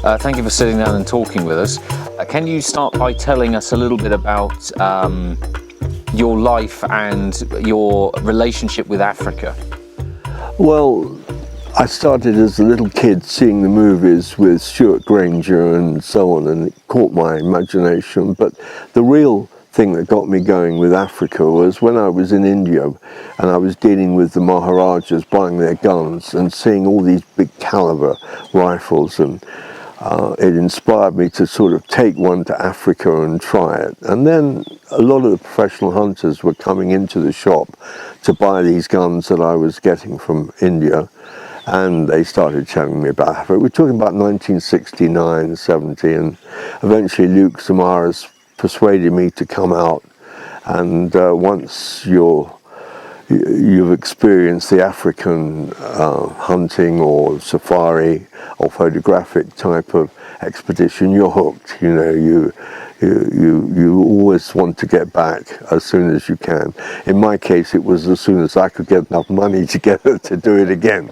Thank you for sitting down and talking with us. Can you start by telling us a little bit about your life and your relationship with Africa? Well, I started as a little kid seeing the movies with Stuart Granger and so on, and it caught my imagination. But the real thing that got me going with Africa was when I was in India and I was dealing with the Maharajas buying their guns and seeing all these big caliber rifles, and it inspired me to sort of take one to Africa and try it. And then a lot of the professional hunters were coming into the shop to buy these guns that I was getting from India, and they started telling me about Africa. We're talking about 1969, 70, and eventually Luke Samaras persuaded me to come out. And once you've experienced the African hunting or safari or photographic type of expedition, you're hooked. You know, you always want to get back as soon as you can. In my case, it was as soon as I could get enough money together to do it again.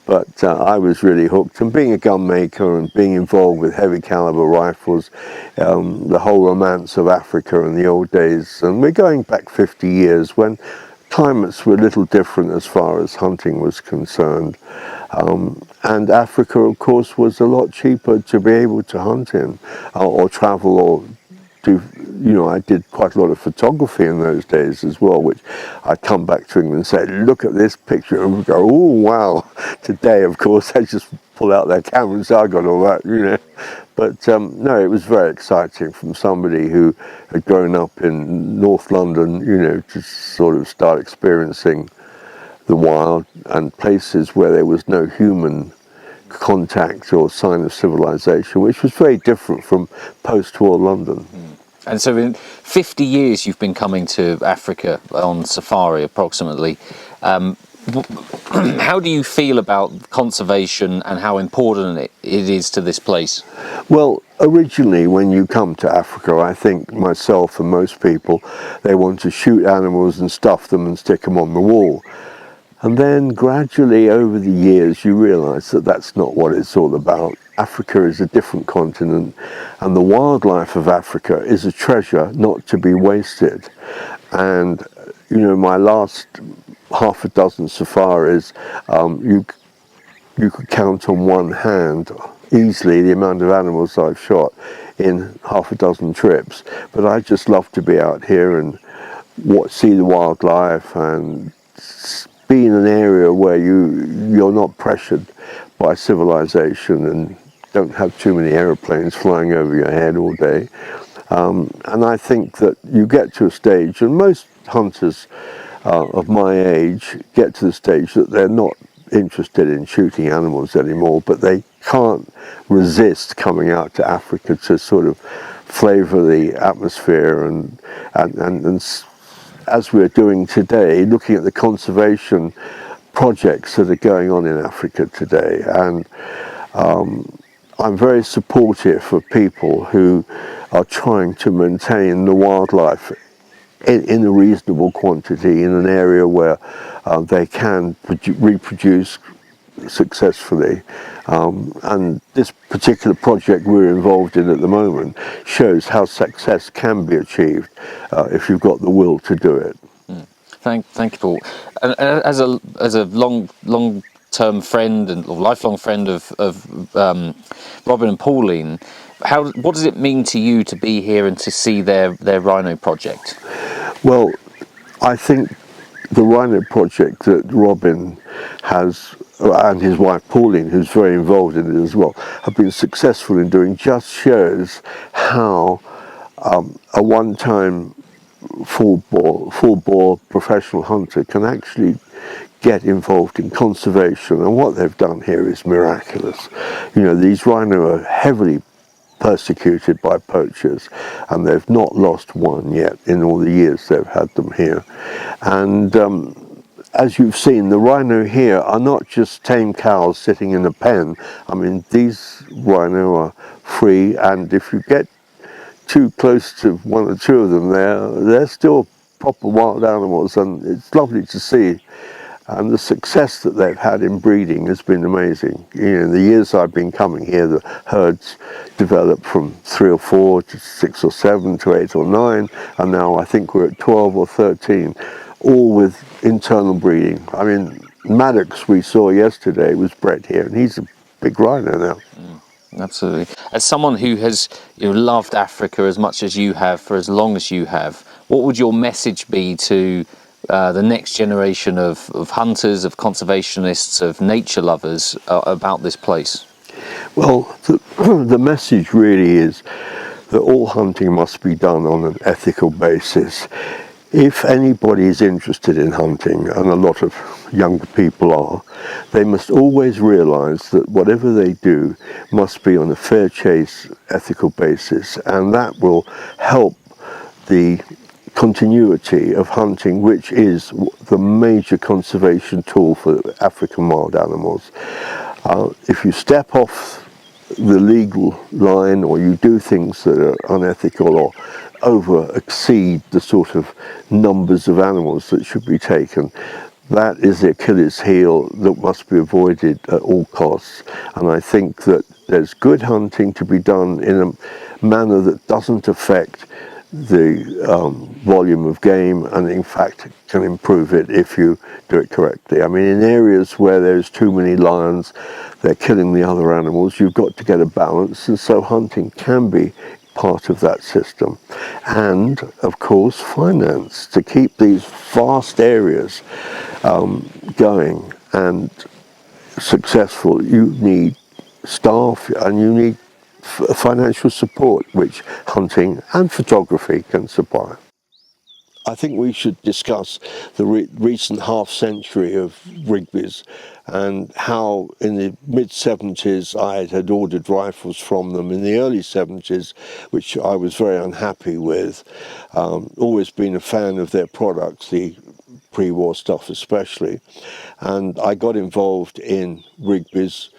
But I was really hooked, and being a gun maker and being involved with heavy caliber rifles, the whole romance of Africa in the old days, and we're going back 50 years when climates were a little different as far as hunting was concerned. And Africa, of course, was a lot cheaper to be able to hunt in or travel or do. You know, I did quite a lot of photography in those days as well, which I'd come back to England and say, look at this picture, and we'd go, oh, wow. Today, of course, they just pull out their cameras, I got all that, you know. But no, it was very exciting from somebody who had grown up in North London, you know, to sort of start experiencing the wild and places where there was no human contact or sign of civilization, which was very different from post-war London. And so in 50 years you've been coming to Africa on safari approximately. How do you feel about conservation and how important it is to this place? Well, originally when you come to Africa, I think myself and most people, they want to shoot animals and stuff them and stick them on the wall. And then gradually over the years you realise that that's not what it's all about. Africa is a different continent, and the wildlife of Africa is a treasure not to be wasted. And you know, my last half a dozen safaris, you could count on one hand easily the amount of animals I've shot in half a dozen trips. But I just love to be out here and see the wildlife and be in an area where you're not pressured by civilization and don't have too many aeroplanes flying over your head all day. And I think that you get to a stage, and most hunters of my age get to the stage that they're not interested in shooting animals anymore, but they can't resist coming out to Africa to sort of flavour the atmosphere and as we're doing today, looking at the conservation projects that are going on in Africa today. And I'm very supportive of people who are trying to maintain the wildlife in a reasonable quantity in an area where they can reproduce successfully. And this particular project we're involved in at the moment shows how success can be achieved if you've got the will to do it. Thank you, Paul. And as a long-term friend and lifelong friend of Robin and Pauline, what does it mean to you to be here and to see their rhino project? Well, I think the rhino project that Robin has, and his wife Pauline, who's very involved in it as well, have been successful in doing, just shows how a one-time full-bore professional hunter can actually get involved in conservation. And what they've done here is miraculous. You know, these rhino are heavily persecuted by poachers, and they've not lost one yet in all the years they've had them here. And as you've seen, the rhino here are not just tame cows sitting in a pen. I mean, these rhino are free, and if you get too close to one or two of them, they're still proper wild animals, and it's lovely to see. And the success that they've had in breeding has been amazing. You know, the years I've been coming here, the herds developed from 3 or 4 to 6 or 7 to 8 or 9, and now I think we're at 12 or 13, all with internal breeding. I mean, Maddox we saw yesterday was bred here, and he's a big rhino now. Absolutely. As someone who has loved Africa as much as you have for as long as you have, what would your message be to the next generation of hunters, of conservationists, of nature lovers about this place? Well, the message really is that all hunting must be done on an ethical basis. If anybody is interested in hunting, and a lot of younger people are, they must always realise that whatever they do must be on a fair chase ethical basis, and that will help the continuity of hunting, which is the major conservation tool for African wild animals. If you step off the legal line, or you do things that are unethical or over exceed the sort of numbers of animals that should be taken, that is the Achilles heel that must be avoided at all costs. And I think that there's good hunting to be done in a manner that doesn't affect the volume of game, and in fact can improve it if you do it correctly. I mean, in areas where there's too many lions, they're killing the other animals, you've got to get a balance, and so hunting can be part of that system. And of course finance to keep these vast areas going and successful. You need staff and you need financial support, which hunting and photography can supply. I think we should discuss the recent half century of Rigby's, and how in the mid-70s I had ordered rifles from them in the early 70s, which I was very unhappy with. Always been a fan of their products, the pre-war stuff especially, and I got involved in Rigby's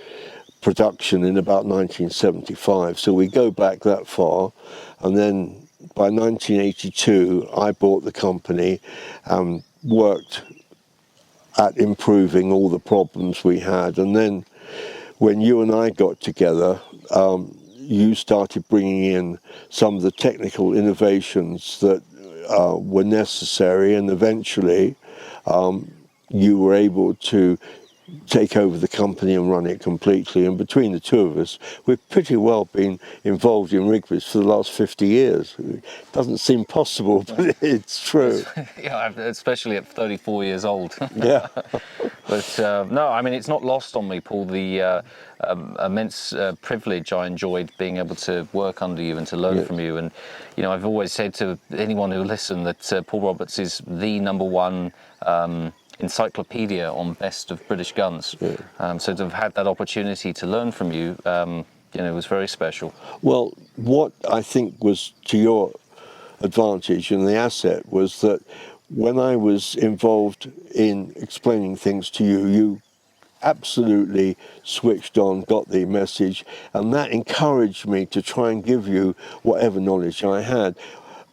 production in about 1975, so we go back that far. And then by 1982 I bought the company and worked at improving all the problems we had. And then when you and I got together, you started bringing in some of the technical innovations that were necessary, and eventually you were able to take over the company and run it completely. And between the two of us, we've pretty well been involved in Rigby's for the last 50 years. It doesn't seem possible, but it's true. Yeah, especially at 34 years old. Yeah. But no, I mean, it's not lost on me, Paul, the immense privilege I enjoyed being able to work under you and to learn from you. And, I've always said to anyone who listens that Paul Roberts is the #1 encyclopedia on best of British guns. So to have had that opportunity to learn from you, it was very special. Well, what I think was to your advantage and the asset was that when I was involved in explaining things to you, you absolutely switched on, got the message, and that encouraged me to try and give you whatever knowledge I had.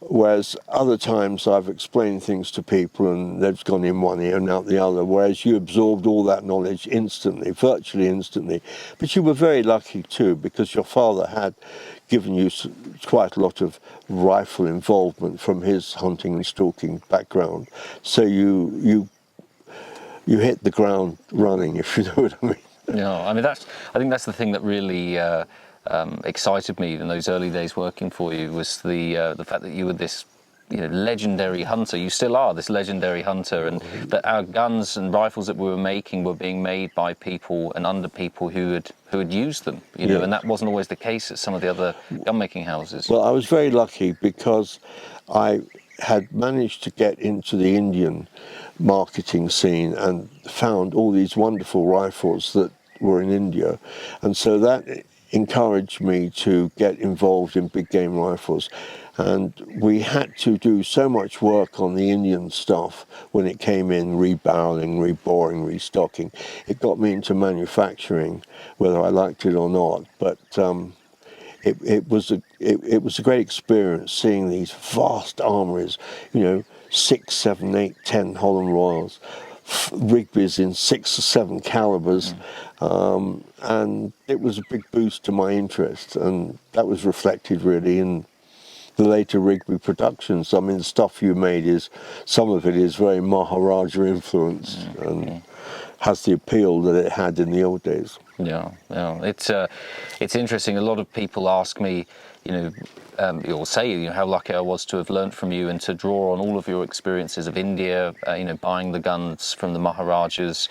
Whereas other times I've explained things to people and they've gone in one ear and out the other, whereas you absorbed all that knowledge instantly, virtually instantly. But you were very lucky too, because your father had given you quite a lot of rifle involvement from his hunting and stalking background. So you hit the ground running, if you know what I mean. I mean, I think that's the thing that really excited me in those early days working for you, was the fact that you were this legendary hunter. You still are this legendary hunter, and that our guns and rifles that we were making were being made by people and under people who had used them, and that wasn't always the case at some of the other gun making houses. Well, I was very lucky because I had managed to get into the Indian marketing scene and found all these wonderful rifles that were in India, and so that encouraged me to get involved in big game rifles. And we had to do so much work on the Indian stuff when it came in, rebarreling, reboring, restocking. It got me into manufacturing, whether I liked it or not. But it was a great experience seeing these vast armories, 6, 7, 8, 10 Holland Royals, Rigby's in 6 or 7 calibers, and it was a big boost to my interest, and that was reflected really in the later Rigby productions. I mean, the stuff you made some of it is very Maharaja influenced and has the appeal that it had in the old days. Yeah. It's interesting. A lot of people ask me, or say, how lucky I was to have learnt from you and to draw on all of your experiences of India, buying the guns from the Maharajas,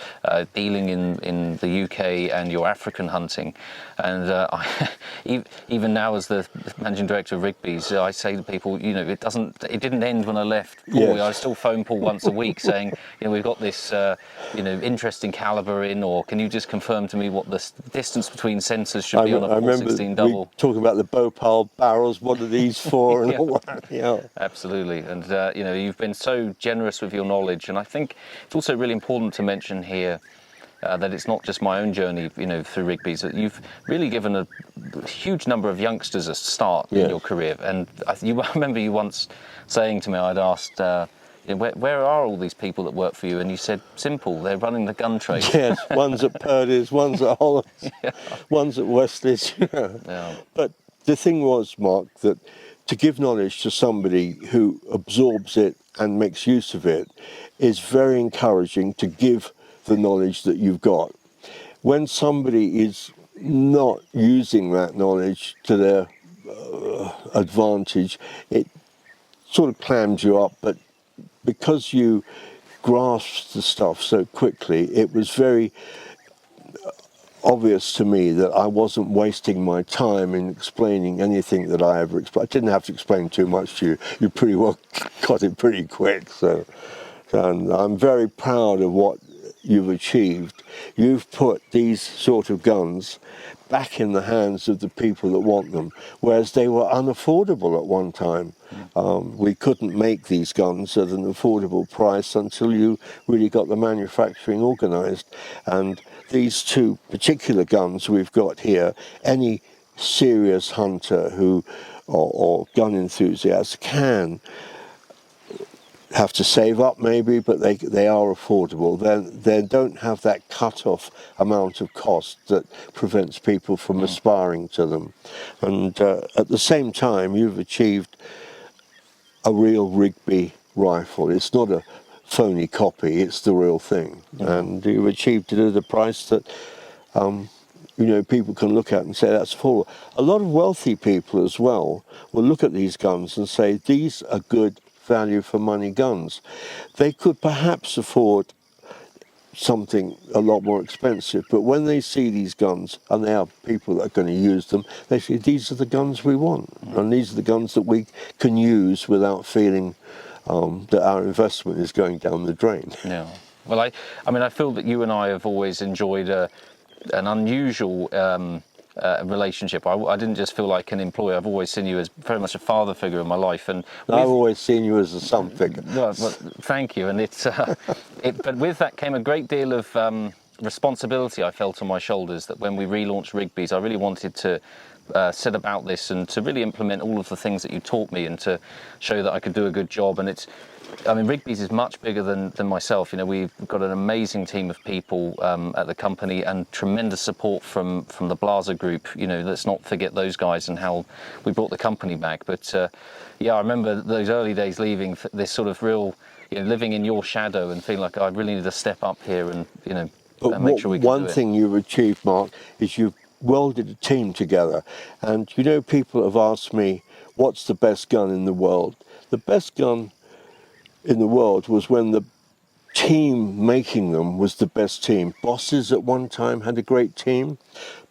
dealing in the UK and your African hunting. And even now, as the managing director of Rigby's, I say to people, it didn't end when I left Paul. Yes. I still phone Paul once a week saying, we've got this, interesting caliber in, or can you just confirm to me what the distance between sensors should be on a 416 double? We talk about the Bhopal barrels. What are these for? And all that. Yeah. Absolutely. And you've been so generous with your knowledge, and I think it's also really important to mention here that it's not just my own journey, through Rigby's. That you've really given a huge number of youngsters a start in your career. And I remember you once saying to me, I'd asked, where are all these people that work for you? And you said, simple, they're running the gun trade. Yes, one's at Purdy's, one's at Hollands, one's at Westley's. Yeah. But the thing was, Mark, that to give knowledge to somebody who absorbs it and makes use of it is very encouraging to give the knowledge that you've got. When somebody is not using that knowledge to their advantage, it sort of clams you up, but because you grasped the stuff so quickly, it was very obvious to me that I wasn't wasting my time in explaining anything that I ever explained. I didn't have to explain too much to you. You pretty well got it pretty quick. And I'm very proud of what you've achieved. You've put these sort of guns back in the hands of the people that want them, whereas they were unaffordable at one time. We couldn't make these guns at an affordable price until you really got the manufacturing organised. And these two particular guns we've got here, any serious hunter or gun enthusiast can have to save up maybe, but they are affordable. They don't have that cut-off amount of cost that prevents people from aspiring to them. And at the same time, you've achieved a real Rigby rifle. It's not a phony copy, it's the real thing. And you've achieved it at a price that people can look at and say that's affordable. A lot of wealthy people as well will look at these guns and say these are good value for money guns. They could perhaps afford something a lot more expensive, but when they see these guns, and they are people that are going to use them, they say these are the guns we want, and these are the guns that we can use without feeling that our investment is going down the drain. Yeah. Well, I feel that you and I have always enjoyed an unusual relationship. I didn't just feel like an employee. I've always seen you as very much a father figure in my life, and I've always seen you as a son figure. Well, thank you. And but with that came a great deal of responsibility I felt on my shoulders. That when we relaunched Rigby's, I really wanted to set about this and to really implement all of the things that you taught me and to show that I could do a good job. And Rigby's is much bigger than myself. We've got an amazing team of people at the company and tremendous support from the Blaser Group. Let's not forget those guys and how we brought the company back. But I remember those early days leaving this sort of real, living in your shadow and feeling like I really need to step up here and make sure we can do it. One thing you've achieved, Mark, is you've welded a team together. And people have asked me, what's the best gun in the world? The best gun in the world was when the team making them was the best team. Bosses at one time had a great team.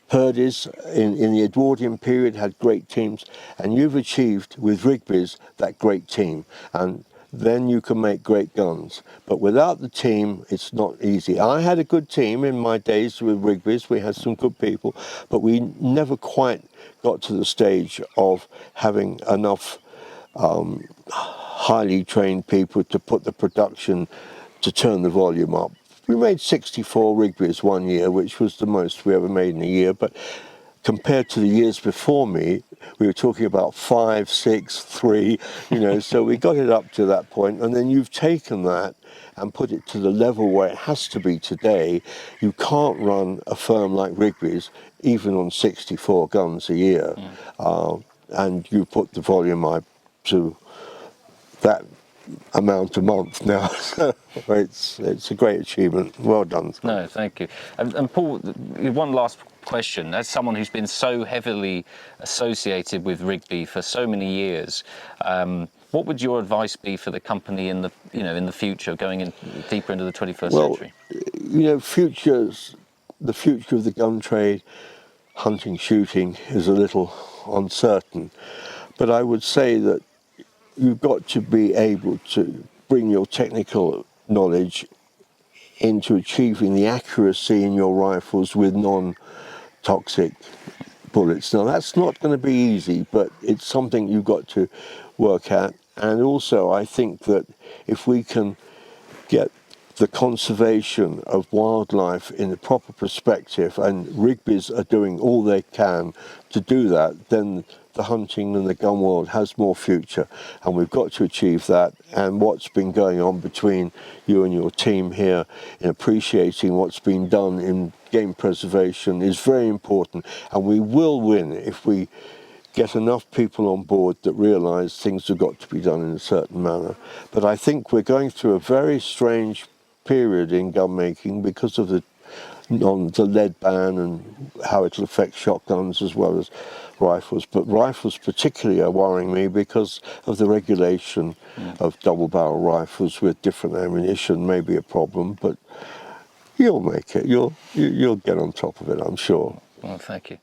Purdy's in the Edwardian period had great teams. And you've achieved with Rigby's that great team. And then you can make great guns. But without the team, it's not easy. I had a good team in my days with Rigby's. We had some good people, but we never quite got to the stage of having enough highly trained people to put the production, to turn the volume up. We made 64 Rigby's one year, which was the most we ever made in a year, but compared to the years before me, we were talking about 5, 6, 3, so we got it up to that point, and then you've taken that and put it to the level where it has to be today. You can't run a firm like Rigby's even on 64 guns a year, and you put the volume up to that amount a month now. So it's a great achievement. Well done. No, thank you. And Paul, one last question. As someone who's been so heavily associated with Rigby for so many years, what would your advice be for the company in the future, going in deeper into the 21st century? The future of the gun trade, hunting, shooting, is a little uncertain. But I would say that you've got to be able to bring your technical knowledge into achieving the accuracy in your rifles with non-toxic bullets. Now, that's not going to be easy, but it's something you've got to work at. And also, I think that if we can get the conservation of wildlife in a proper perspective, and Rigby's are doing all they can to do that, then the hunting and the gun world has more future, and we've got to achieve that. And what's been going on between you and your team here in appreciating what's been done in game preservation is very important, and we will win if we get enough people on board that realise things have got to be done in a certain manner. But I think we're going through a very strange period in gun making because of the lead ban and how it'll affect shotguns as well as rifles. But rifles particularly are worrying me because of the regulation of double barrel rifles with different ammunition may be a problem, but you'll make it. You'll get on top of it, I'm sure. Well, thank you.